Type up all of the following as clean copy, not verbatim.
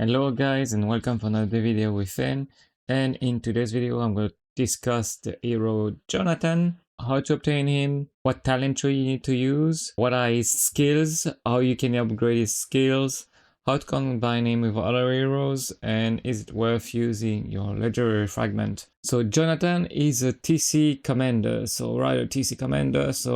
Hello guys and welcome for another video with Finn, and in today's video I'm going to discuss the hero Jonathan, how to obtain him, what talent tree you need to use, what are his skills, how you can upgrade his skills, how to combine him with other heroes, and is it worth using your legendary fragment. So Jonathan is a TC commander, so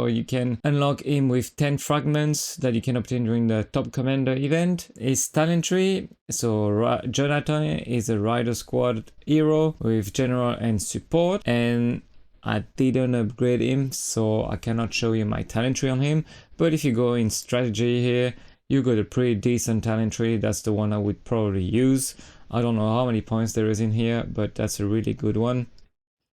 you can unlock him with 10 fragments that you can obtain during the top commander event. His talent tree, so Jonathan is a rider squad hero with general and support, and I didn't upgrade him, so I cannot show you my talent tree on him, but if you go in strategy here, you got a pretty decent talent tree. That's the one I would probably use. I don't know how many points there is in here, but that's a really good one.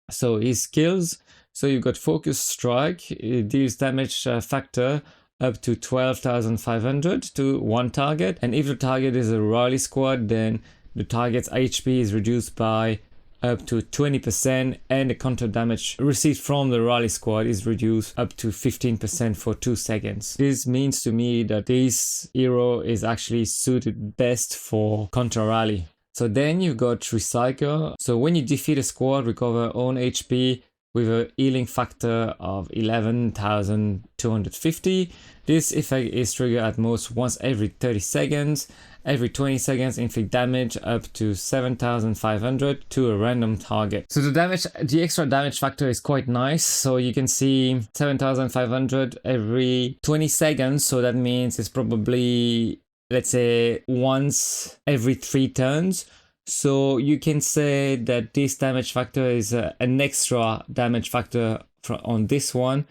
So his skills, so you've got focus strike. It deals damage factor up to 12,500 to one target, and if the target is a rally squad, then the target's HP is reduced by up to 20%, and the counter damage received from the rally squad is reduced up to 15% for 2 seconds. This means to me that this hero is actually suited best for counter rally. So then you've got recycle. So when you defeat a squad, recover own HP with a healing factor of 11,250. This effect is triggered at most once every 30 seconds. Every 20 seconds, inflict damage up to 7,500 to a random target. So the extra damage factor is quite nice. So you can see 7,500 every 20 seconds. So that means it's probably, let's say, once every 3 turns. So you can say that this damage factor is an extra damage factor on this one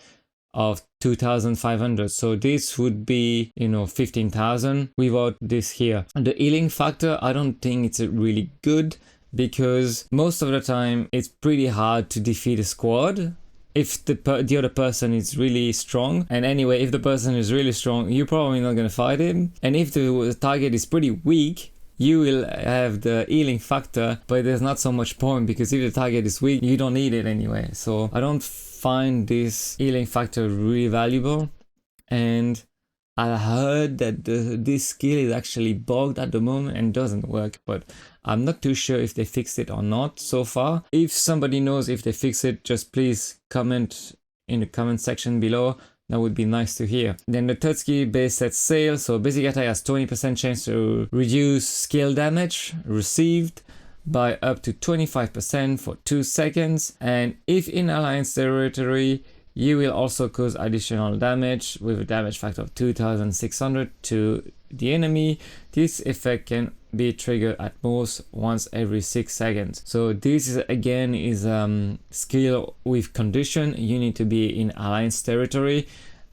of 2,500. So this would be, 15,000 without this here. And the healing factor, I don't think it's really good, because most of the time it's pretty hard to defeat a squad if the other person is really strong. And anyway, if the person is really strong, you're probably not going to fight him. And if the target is pretty weak, you will have the healing factor, but there's not so much point, because if the target is weak, you don't need it anyway. So I don't find this healing factor really valuable. And I heard that this skill is actually bugged at the moment and doesn't work, but I'm not too sure if they fixed it or not so far. If somebody knows if they fix it, just please comment in the comment section below. That would be nice to hear. Then the third skill, base set sail. So basic attack has 20% chance to reduce skill damage received by up to 25% for 2 seconds. And if in alliance territory, you will also cause additional damage with a damage factor of 2,600 to the enemy. This effect can be triggered at most once every 6 seconds. So this is again skill with condition. You need to be in alliance territory,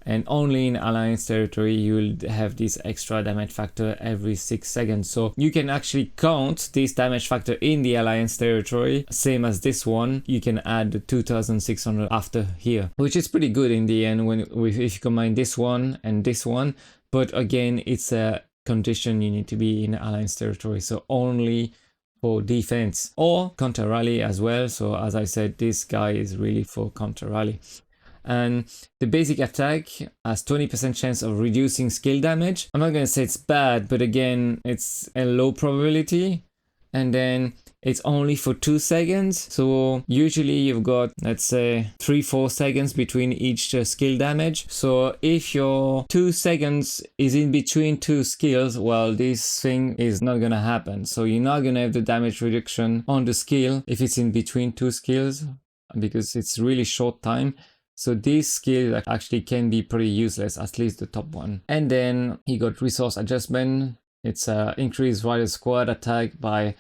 and only in alliance territory you will have this extra damage factor every 6 seconds. So you can actually count this damage factor in the alliance territory, same as this one. You can add the 2,600 after here, which is pretty good in the end if you combine this one and this one. But again, it's a condition, you need to be in alliance territory, so only for defense or counter rally as well. So as I said, this guy is really for counter rally. And the basic attack has 20% chance of reducing skill damage. I'm not gonna say it's bad, but again, it's a low probability, and then it's only for 2 seconds. So usually you've got, let's say, 3-4 seconds between each skill damage. So if your 2 seconds is in between 2 skills, well, this thing is not gonna happen. So you're not gonna have the damage reduction on the skill if it's in between 2 skills, because it's really short time. So this skill actually can be pretty useless, at least the top one. And then he got resource adjustment. It's increased rider squad attack by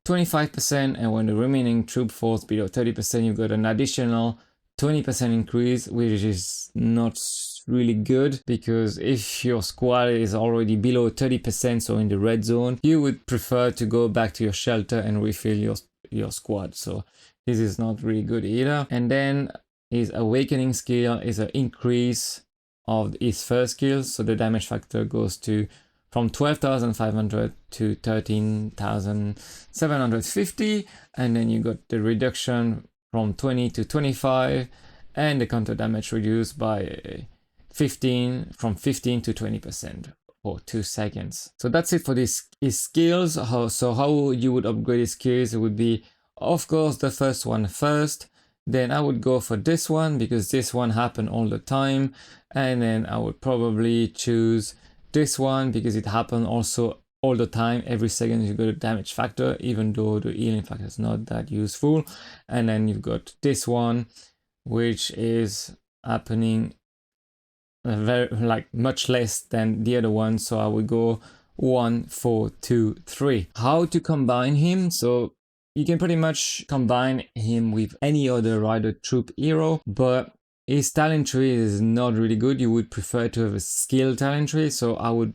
25%, and when the remaining troop falls below 30%, you've got an additional 20% increase, which is not really good, because if your squad is already below 30%, so in the red zone, you would prefer to go back to your shelter and refill your squad. So this is not really good either. And then his awakening skill is an increase of his first skill, so the damage factor goes from 12,500 to 13,750, and then you got the reduction from 20 to 25, and the counter damage reduced by from 15 to 20%. for 2 seconds. So that's it for his skills. How you would upgrade his skills, it would be, of course, the first one first. Then I would go for this one because this one happened all the time. And then I would probably choose this one because it happened also all the time. Every second you got a damage factor, even though the healing factor is not that useful. And then you've got this one, which is happening very much less than the other one. So I would go 1, 4, 2, 3. How to combine him? So you can pretty much combine him with any other rider troop hero, but his talent tree is not really good. You would prefer to have a skill talent tree, so I would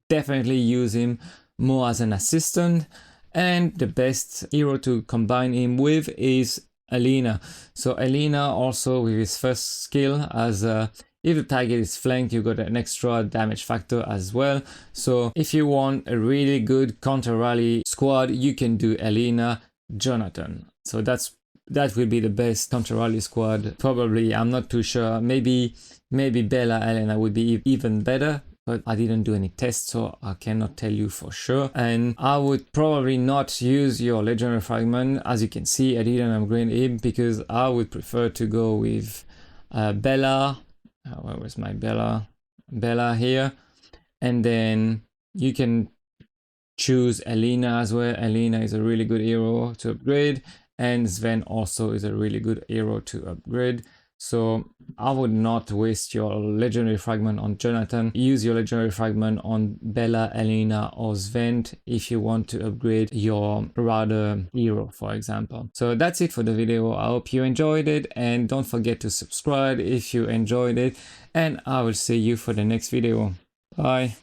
definitely use him more as an assistant. And the best hero to combine him with is Alina. So Alina also with his first skill, as if the target is flanked, you got an extra damage factor as well. So if you want a really good counter rally squad, you can do Alina, Jonathan. So that will be the best counter rally squad. Probably, I'm not too sure. Maybe Bella Elena would be even better, but I didn't do any tests, so I cannot tell you for sure. And I would probably not use your legendary fragment. As you can see, I didn't upgrade him because I would prefer to go with Bella. Where was my Bella? Bella here. And then you can choose Alina as well. Alina is a really good hero to upgrade, and Sven also is a really good hero to upgrade. So I would not waste your legendary fragment on Jonathan. Use your legendary fragment on Bella, Alina, or Sven if you want to upgrade your Rada hero, for example. So that's it for the video. I hope you enjoyed it, and don't forget to subscribe if you enjoyed it, and I will see you for the next video. Bye.